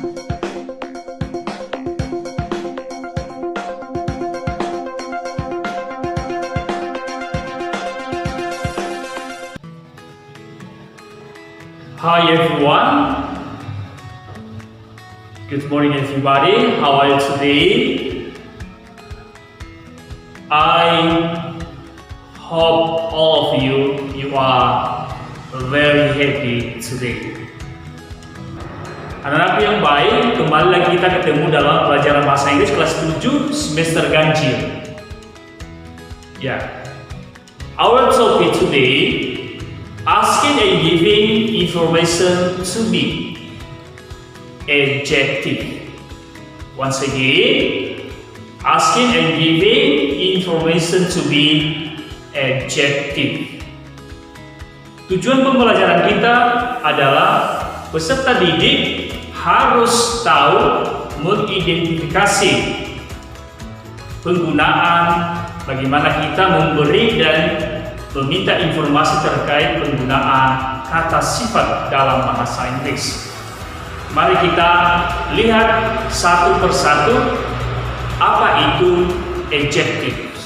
Hi everyone. Good morning everybody. How are you today? I hope all of you are very happy today. Anak-anak yang baik, kembali lagi kita ketemu dalam pelajaran bahasa Inggris kelas 7 semester ganjil. Our topic today, asking and giving information to be adjective. Once again, asking and giving information to be adjective. Tujuan pembelajaran kita adalah peserta didik harus tahu mengidentifikasi penggunaan, bagaimana kita memberi dan meminta informasi terkait penggunaan kata sifat dalam bahasa Inggris. Mari kita lihat satu persatu apa itu adjective.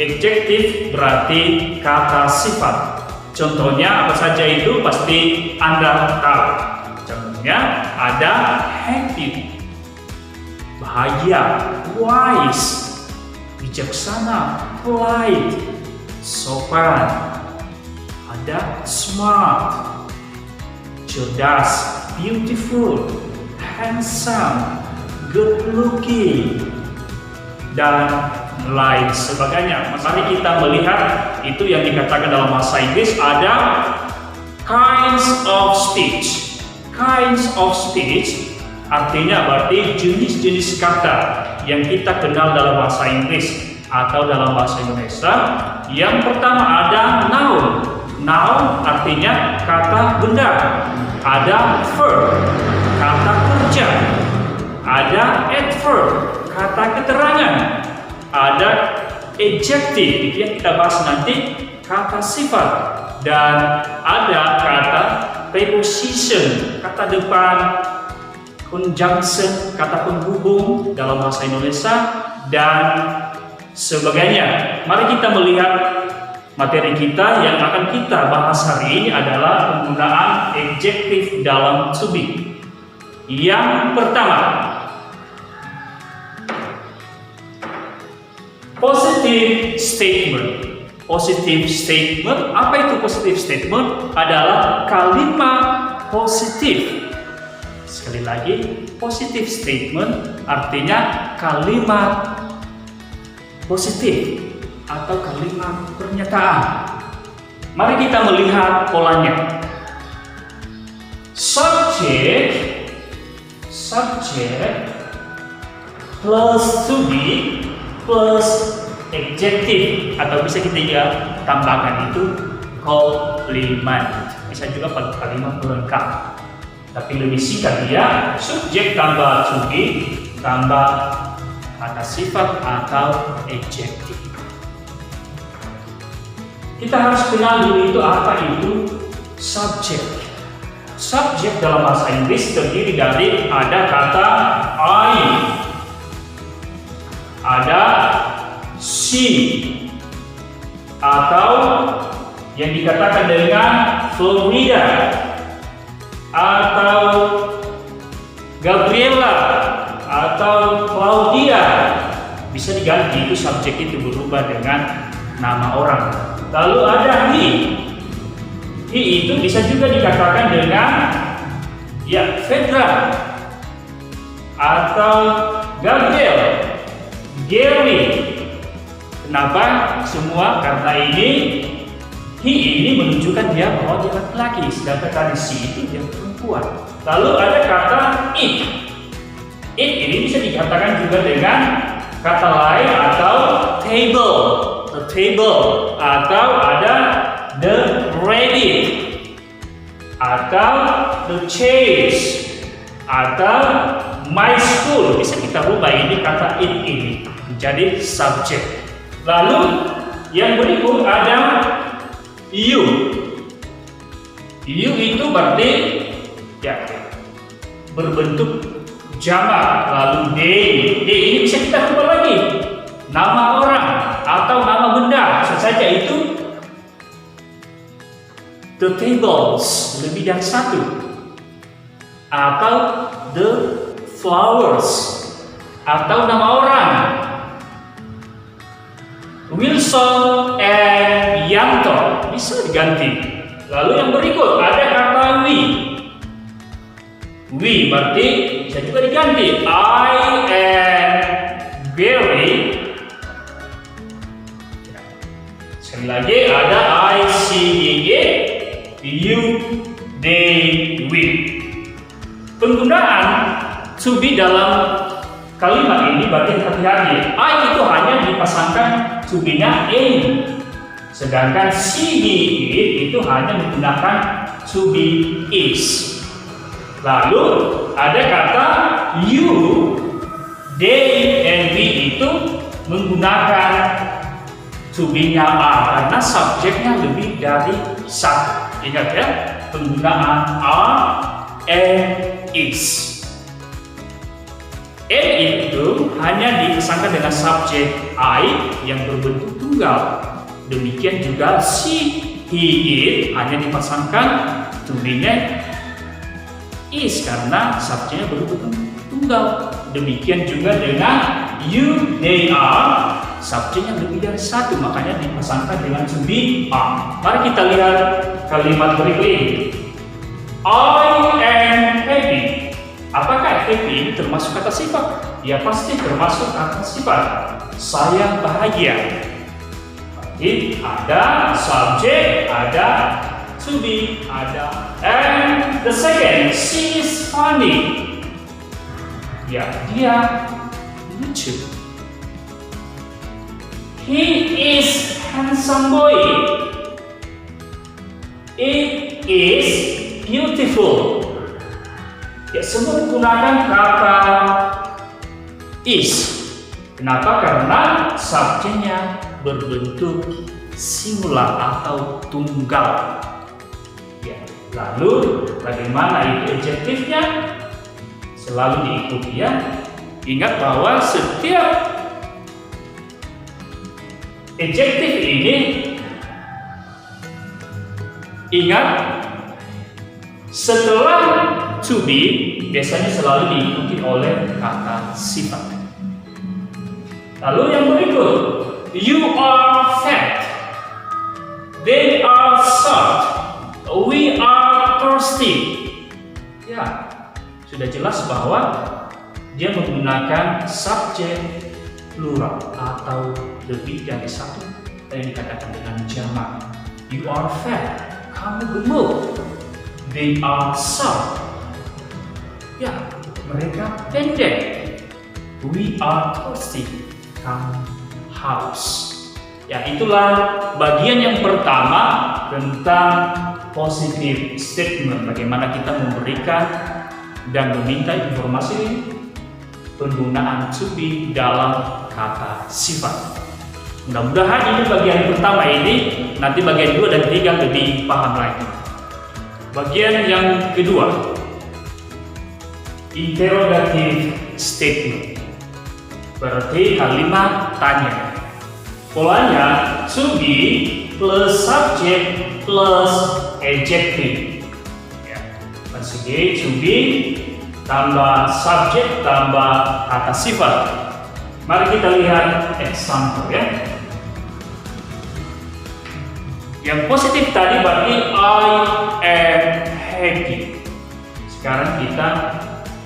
Adjective berarti kata sifat. Contohnya apa saja itu pasti Anda tahu. Contohnya ada happy, bahagia, wise, bijaksana, polite, sopan, ada smart, cerdas, beautiful, handsome, good looking, dan lain sebagainya. Mari kita melihat itu yang dikatakan dalam bahasa Inggris ada kinds of speech. Kinds of speech artinya berarti jenis-jenis kata yang kita kenal dalam bahasa Inggris atau dalam bahasa Indonesia. Yang pertama ada noun. Noun artinya kata benda. Ada verb, kata kerja. Ada adverb, kata keterangan. Ada adjective, itu yang kita bahas nanti, kata sifat. Dan ada kata preposition, kata depan, conjunction, kata penghubung dalam bahasa Indonesia, dan sebagainya. Mari kita melihat materi kita yang akan kita bahas hari ini adalah penggunaan adjective dalam to be. Yang pertama, positive statement. Positive statement, apa itu positive statement? Adalah kalimat positif. Sekali lagi, positive statement artinya kalimat positif atau kalimat pernyataan. Mari kita melihat polanya. Subject plus to be plus adjective, atau bisa kita tambahkan itu kalimat. Bisa juga pakai kalimat pelengkap. Tapi lebih singkat dia, subjek tambah to be tambah kata sifat atau adjective. Kita harus kenal dulu itu apa itu subject. Subject dalam bahasa Inggris terdiri dari ada kata I, ada she, atau yang dikatakan dengan Florida, atau Gabriela, atau Claudia. Bisa diganti, itu subjek itu berubah dengan nama orang. Lalu ada he. He itu bisa juga dikatakan dengan Fedra, atau Gabriel, Gary. Kenapa? Semua karena ini he ini menunjukkan dia bahwa dia laki-laki, sedangkan tadi she itu dia perempuan. Lalu ada kata it. It ini bisa dikatakan juga dengan kata lain atau table, the table, atau ada the ready, atau the chairs, atau my school. Bisa kita rubah ini kata it ini menjadi subject. Lalu yang berikut ada you. You itu berarti berbentuk jamak, lalu they. They ini bisa kita ubah lagi. Nama orang atau nama benda, bisa saja itu the tables, lebih dari satu. Atau the flowers, atau nama orang. Wilson and Yanto bisa diganti. Lalu yang berikut ada kata we. We berarti bisa juga diganti. I and Barry. Sekali lagi ada I, she, he, you, they, we. Penggunaan to be dalam kalimat ini berarti hati-hati. I itu hanya dipasangkan to be-nya in. Sedangkan she, he, it itu hanya menggunakan to be is. Lalu ada kata you, they, and we itu menggunakan to be-nya are karena subjeknya lebih dari satu. Ingat ya, penggunaan are and is. And itu hanya disangka dengan subjek I yang berbentuk tunggal. Demikian juga she, he, it hanya dipasangkan to be-nya is karena subjeknya berbentuk tunggal. Demikian juga dengan you, they are, subjeknya lebih dari satu, makanya dipasangkan dengan to be are. Mari kita lihat kalimat berikut ini. I am happy. Apakah happy ini termasuk kata sifat? Ya pasti termasuk kata sifat. Saya bahagia. Jadi ada subjek, ada to be, ada. And the second, she is funny. Ya, dia lucu. He is handsome boy. It is beautiful. Ya, semua menggunakan kata is. Kenapa? Karena subjeknya berbentuk singular atau tunggal. Ya, lalu bagaimana itu adjektifnya? Selalu diikuti ya. Ingat bahwa setiap adjektif ini, ingat setelah to be biasanya selalu diikuti oleh kata sifat. Lalu yang berikut, you are fat, they are short, we are thirsty. Ya, sudah jelas bahwa dia menggunakan subjek plural atau lebih dari satu yang dikatakan dengan jamak. You are fat, kamu gemuk. They are short. Ya, mereka pendek. We are thirsty, kamu haus. Ya, itulah bagian yang pertama tentang positive statement. Bagaimana kita memberikan dan meminta informasi penggunaan to be dalam kata sifat. Mudah-mudahan ini bagian pertama ini, nanti bagian 2 dan 3 lebih paham lagi. Bagian yang kedua, interrogative statement. Berarti kalimat tanya. Polanya to be plus subject plus adjective. Ya. Once again, to be tambah subjek tambah kata sifat. Mari kita lihat example ya. Yang positif tadi berarti I am happy. Sekarang kita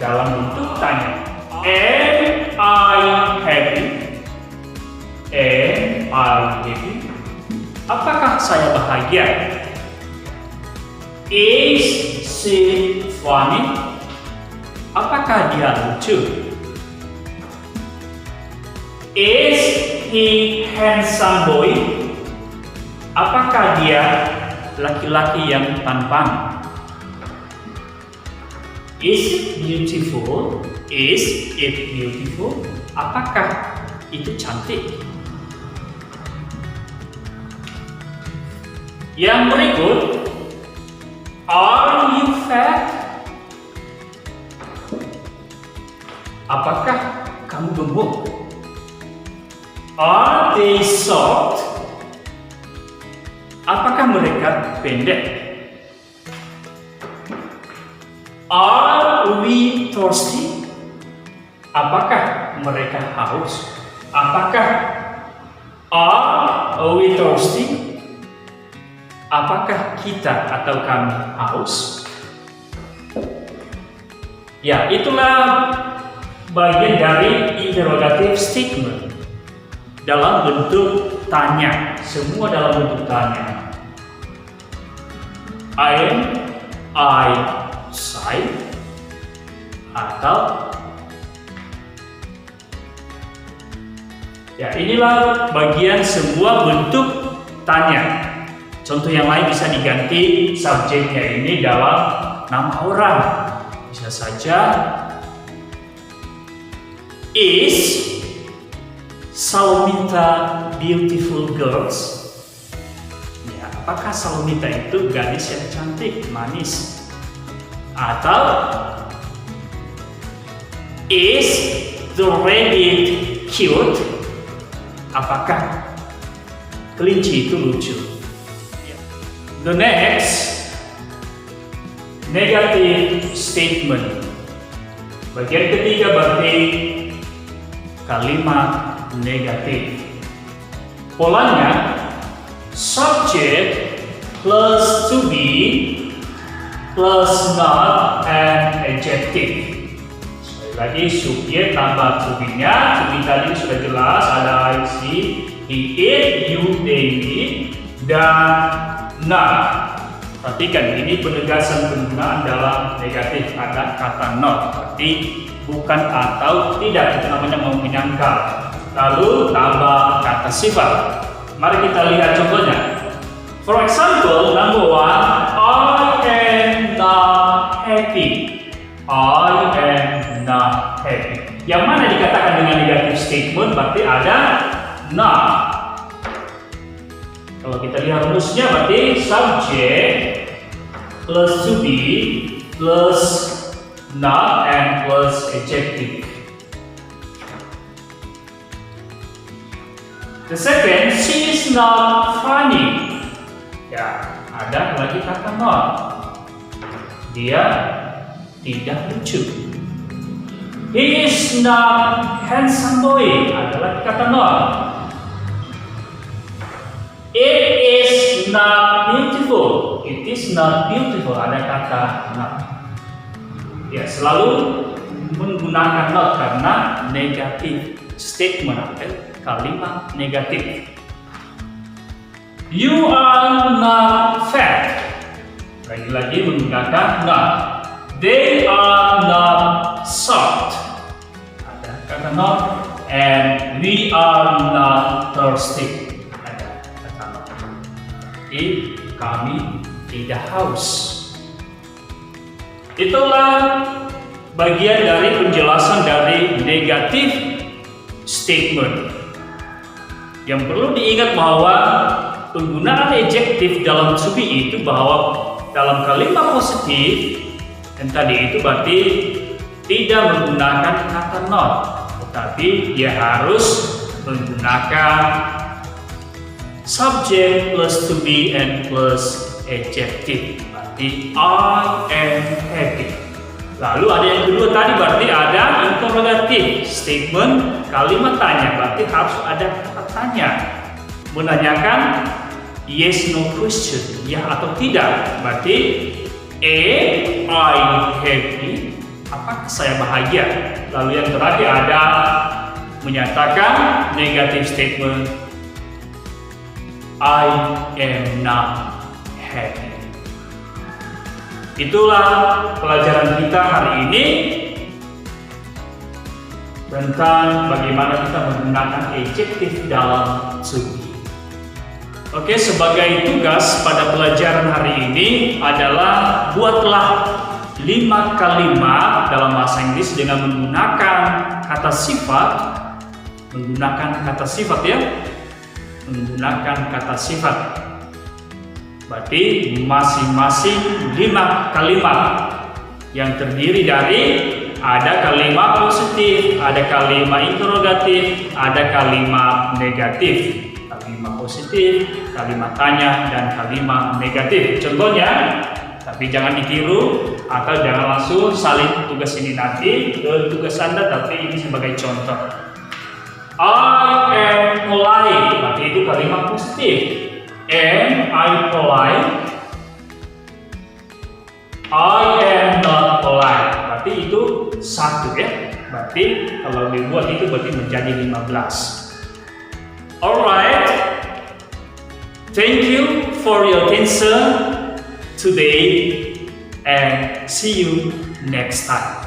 dalam bentuk tanya. Am I happy? Am I happy? Apakah saya bahagia? Is she funny? Apakah dia lucu? Is he handsome boy? Apakah dia laki-laki yang tampan? Is it beautiful? Is it beautiful? Apakah itu cantik? Yang berikut, are you fat? Apakah kamu gemuk? Are they short? Apakah mereka pendek? Are we thirsty? Apakah mereka haus? Apakah are we thirsty? Apakah kita atau kami haus? Ya, itulah bagian dari interrogative statement dalam bentuk tanya, semua dalam bentuk tanya. I say, atau ya, inilah bagian semua bentuk tanya. Contoh yang lain bisa diganti subjeknya ini dalam nama orang. Bisa saja, is Salomita beautiful girls? Ya, apakah Salomita itu gadis yang cantik, manis? Atau is the rabbit cute? Apakah kelinci itu lucu? The next, negative statement. Bagian ketiga berarti kalimat negatif. Polanya subject plus to be plus not and adjective. Sekali lagi, subjek tambah to be-nya. To be tadi sudah jelas, ada I, see, he, it, you, they, it, dan not. Perhatikan, ini penegasan penggunaan dalam negatif, ada kata not, berarti bukan atau tidak, itu namanya menyangkal. Lalu tambah kata sifat. Mari kita lihat contohnya. For example, number one, I am not happy. I am not happy. Yang mana dikatakan dengan negative statement, berarti ada not. Kalau kita lihat rumusnya, berarti subject plus to be plus not and plus adjective. The second, she is not funny. Ya, ada lagi kata not. Dia tidak lucu. He is not handsome boy. Ada lagi kata not. It is not beautiful. It is not beautiful. Ada kata not. Ya, selalu menggunakan not karena negatif statement atau kalimat negatif. You are not fat. Lagi-lagi menggunakan not. They are not soft. Ada kata not. And we are not thirsty. Jadi kami tidak haus. Itulah bagian dari penjelasan dari negatif statement. Yang perlu diingat bahwa penggunaan adjektif dalam to be itu bahwa dalam kalimat positif yang tadi itu berarti tidak menggunakan kata not, tetapi dia harus menggunakan subject plus to be and plus adjective. Berarti I am happy. Lalu ada yang kedua tadi, berarti ada interrogative statement, kalimat tanya, berarti harus ada kata tanya, menanyakan yes no question, ya atau tidak. Berarti am I happy? Apakah saya bahagia? Lalu yang terakhir ada menyatakan negative statement, I am not happy. Itulah pelajaran kita hari ini tentang bagaimana kita menggunakan adjektif dalam to be. Oke, sebagai tugas pada pelajaran hari ini adalah buatlah 5 kalimat dalam bahasa Inggris dengan menggunakan kata sifat, ya, menggunakan kata sifat. Berarti masing-masing 5 kalimat yang terdiri dari ada kalimat positif, ada kalimat interrogatif, ada kalimat negatif. Kalimat positif, kalimat tanya, dan kalimat negatif. Contohnya, tapi jangan ditiru atau jangan langsung salin tugas ini nanti ke tugas Anda, tapi ini sebagai contoh. I am polite, berarti itu kalimat positif. Am I polite? I am not polite, berarti itu satu ya. Berarti kalau dibuat itu berarti menjadi 15. Alright, thank you for your attention today and see you next time.